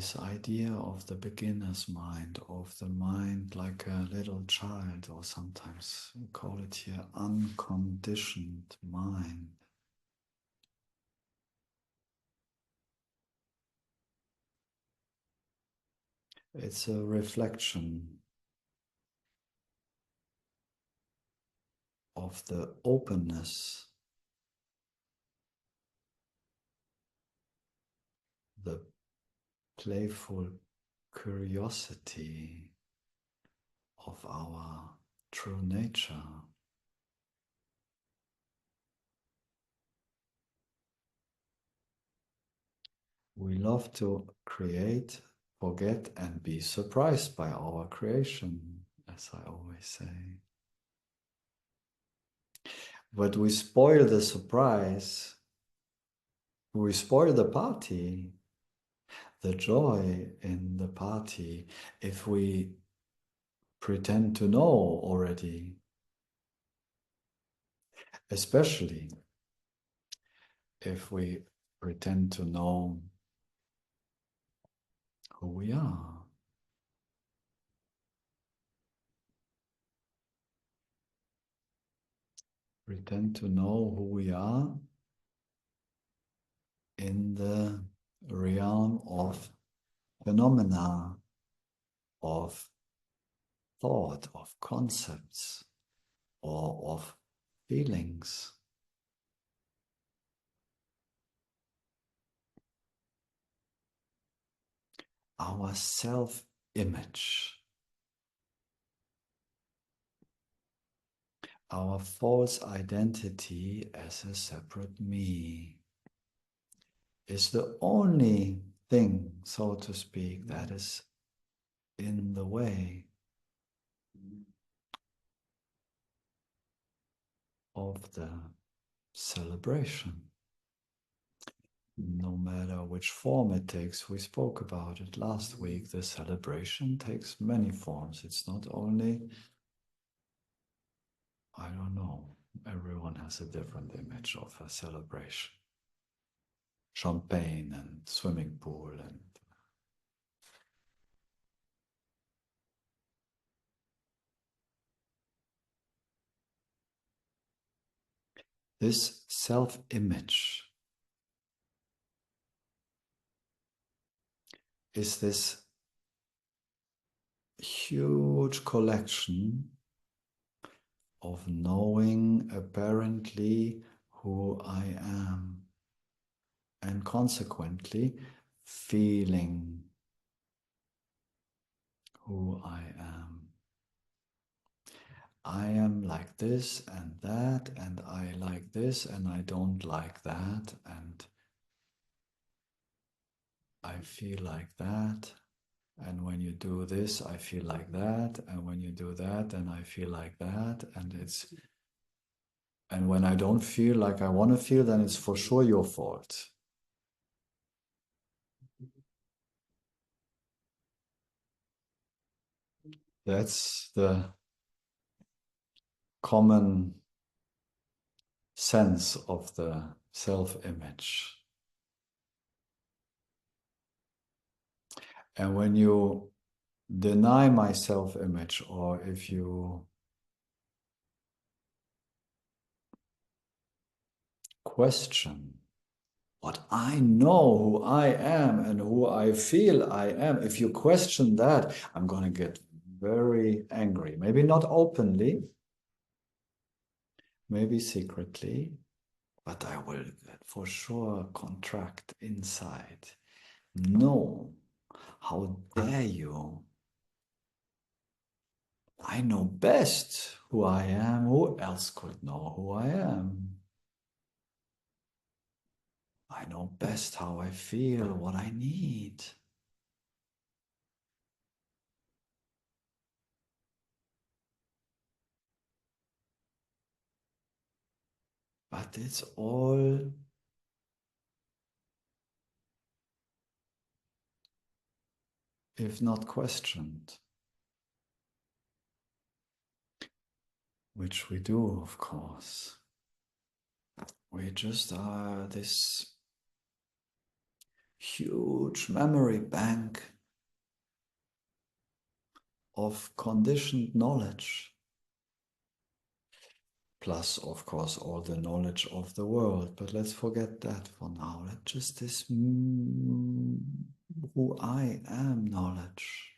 this idea of the beginner's mind, of the mind like a little child, or sometimes we call it here unconditioned mind. It's a reflection of the openness, the playful curiosity of our true nature. We love to create, forget, and be surprised by our creation, as I always say. But we spoil the surprise, we spoil the party, the joy in the party, if we pretend to know already. Especially if we pretend to know who we are. Pretend to know who we are in the realm of phenomena, of thought, of concepts, or of feelings. Our self-image, our false identity as a separate me, is the only thing, so to speak, that is in the way of the celebration. No matter which form it takes, we spoke about it last week, the celebration takes many forms. It's not only, I don't know, everyone has a different image of a celebration. Champagne and swimming pool and this self-image is this huge collection of knowing apparently who I am, and consequently feeling who I am. I am like this and that, and I like this and I don't like that, and I feel like that, and when you do this I feel like that, and when you do that and I feel like that, and when I don't feel like I want to feel, then it's for sure your fault. That's the common sense of the self-image. And when you deny my self-image, or if you question what I know who I am and who I feel I am, if you question that, I'm going to get very angry. Maybe not openly, maybe secretly, but I will for sure contract inside. No, how dare you? I know best who I am. Who else could know who I am? I know best how I feel, what I need. But it's all if not questioned, which we do, of course. We just are this huge memory bank of conditioned knowledge. Plus, of course, all the knowledge of the world. But let's forget that for now. Let's just this who I am knowledge.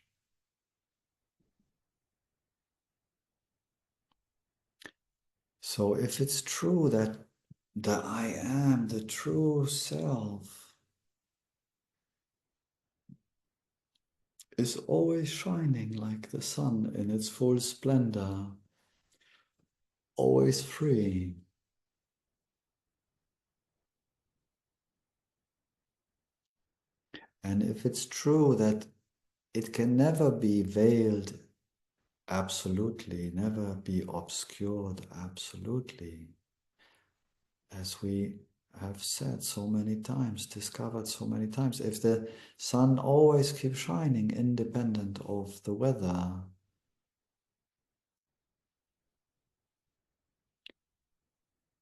So if it's true that the I am, the true self, is always shining like the sun in its full splendor, always free, and if it's true that it can never be veiled absolutely, never be obscured absolutely, as we have said so many times, discovered so many times, if the sun always keeps shining independent of the weather,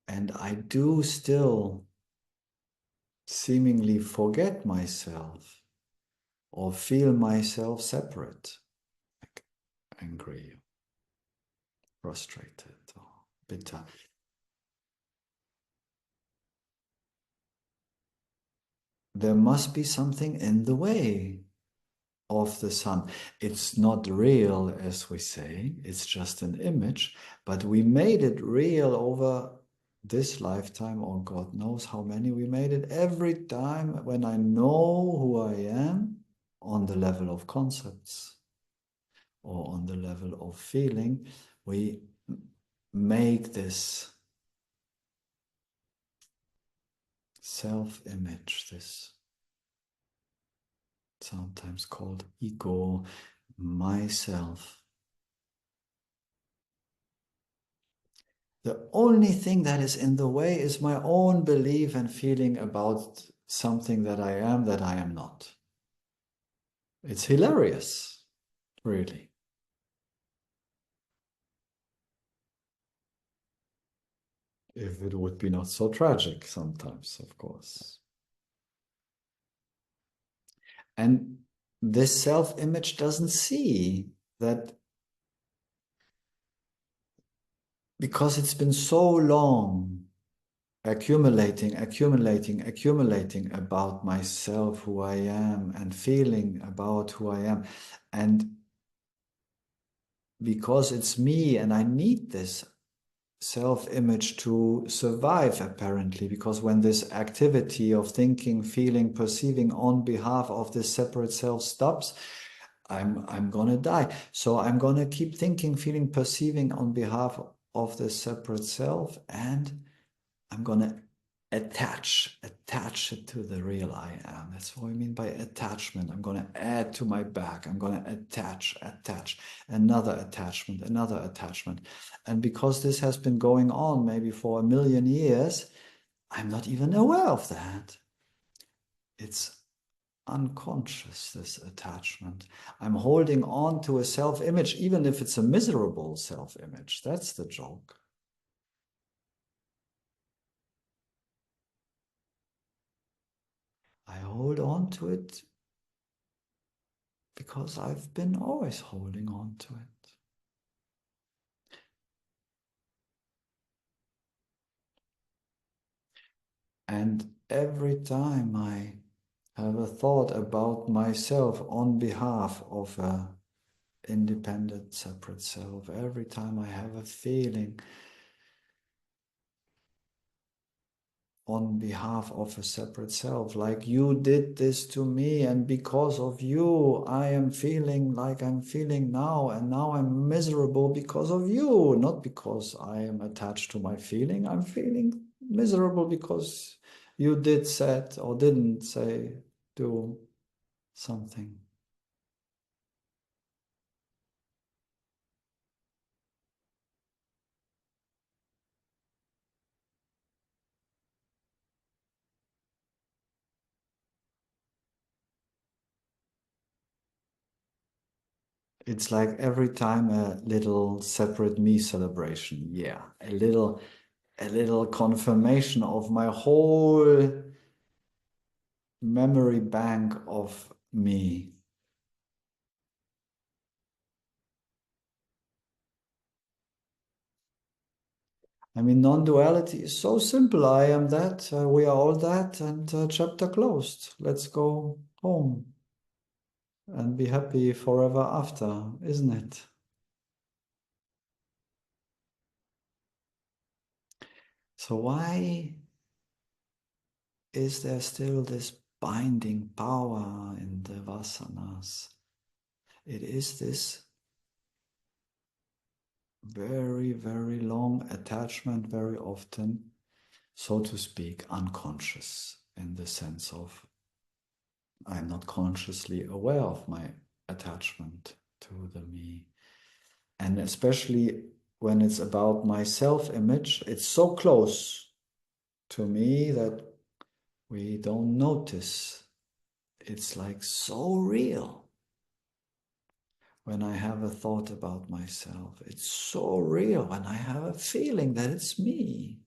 and I do still seemingly forget myself or feel myself separate, like angry, frustrated, or bitter, there must be something in the way of the sun. It's not real, as we say, it's just an image, but we made it real over this lifetime, or God knows how many we made it. Every time when I know who I am on the level of concepts or on the level of feeling, we make this self-image, this sometimes called ego, myself. The only thing that is in the way is my own belief and feeling about something that I am not. It's hilarious, really. If it would be not so tragic sometimes, of course. And this self-image doesn't see that, because it's been so long accumulating about myself, who I am, and feeling about who I am. And because it's me and I need this self-image to survive, apparently, because when this activity of thinking, feeling, perceiving on behalf of this separate self stops, I'm gonna die. So I'm gonna keep thinking, feeling, perceiving on behalf of this separate self, and I'm gonna attach it to the real I am. That's what I mean by attachment. I'm gonna add to my back. I'm gonna attach another attachment. And because this has been going on maybe for 1,000,000 years, I'm not even aware of that. It's unconscious, this attachment. I'm holding on to a self-image, even if it's a miserable self-image. That's the joke. I hold on to it because I've been always holding on to it. And every time I have a thought about myself on behalf of a independent, separate self, every time I have a feeling on behalf of a separate self, like you did this to me, and because of you, I am feeling like I'm feeling now, and now I'm miserable because of you, not because I am attached to my feeling. I'm feeling miserable because you did said or didn't say, do something. It's like every time a little separate me celebration. Yeah, a little confirmation of my whole memory bank of me. I mean, non-duality is so simple. I am that, we are all that, and chapter closed. Let's go home and be happy forever after, isn't it? So why is there still this binding power in the vasanas? It is this very, very long attachment, very often, so to speak, unconscious, in the sense of I'm not consciously aware of my attachment to the me. And especially when it's about my self-image, it's so close to me that we don't notice. It's like so real. When I have a thought about myself, it's so real when I have a feeling that it's me.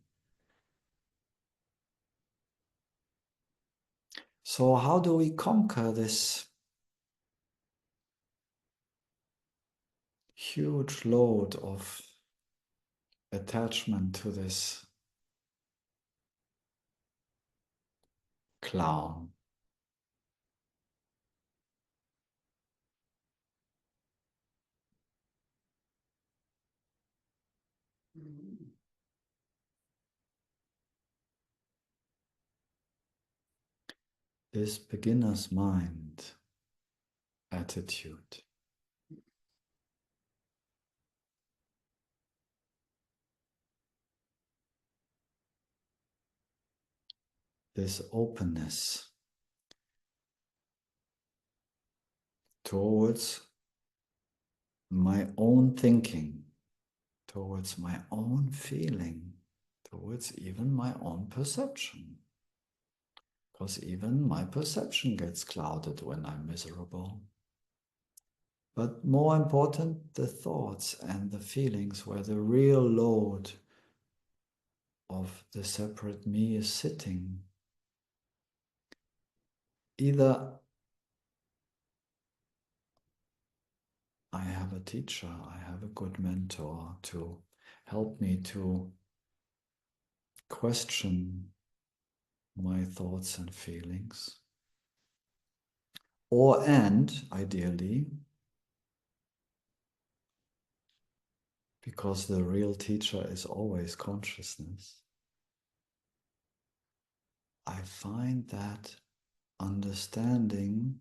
So how do we conquer this huge load of attachment to this clown? This beginner's mind attitude. This openness towards my own thinking, towards my own feeling, towards even my own perception. Because even my perception gets clouded when I'm miserable. But more important, the thoughts and the feelings where the real load of the separate me is sitting. Either I have a teacher, I have a good mentor to help me to question my thoughts and feelings. Or, and ideally, because the real teacher is always consciousness, I find that understanding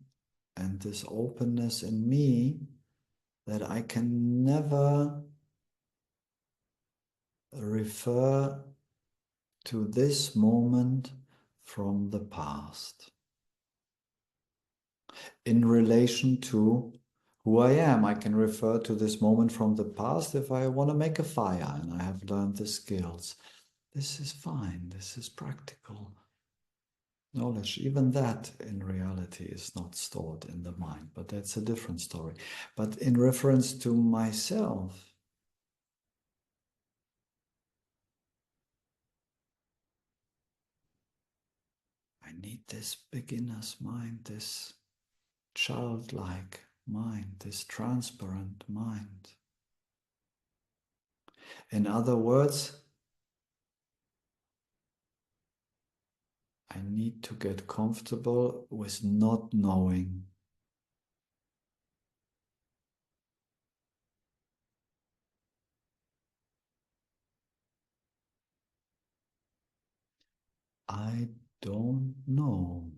and this openness in me that I can never refer to this moment from the past in relation to who I am. I can refer to this moment from the past if I want to make a fire and I have learned the skills. This is fine, this is practical knowledge. Even that in reality is not stored in the mind, but that's a different story. But in reference to myself, I need this beginner's mind, this childlike mind, this transparent mind. In other words, I need to get comfortable with not knowing. I don't know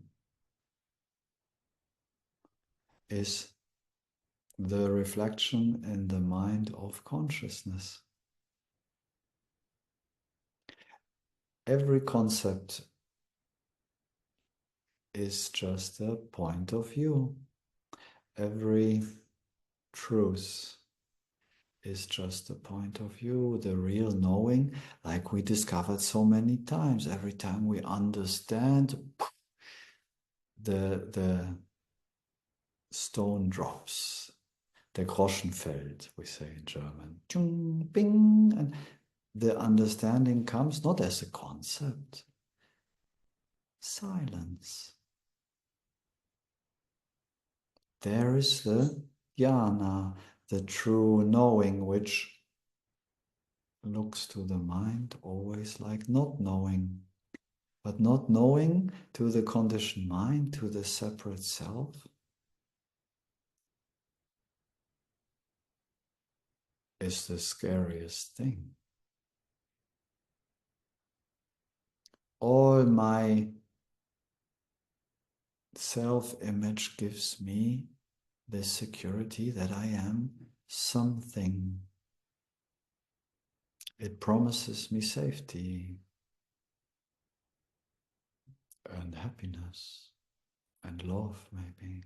is the reflection in the mind of consciousness. Every concept is just a point of view. Every truth is just a point of view. The real knowing, like we discovered so many times, every time we understand, the stone drops. Der Groschen fällt, we say in German. Chung, bing, and the understanding comes not as a concept. Silence. there is the jnana, the true knowing, which looks to the mind always like not knowing, but not knowing to the conditioned mind, to the separate self, is the scariest thing. All my self-image gives me this security that I am something. It promises me safety and happiness and love, maybe.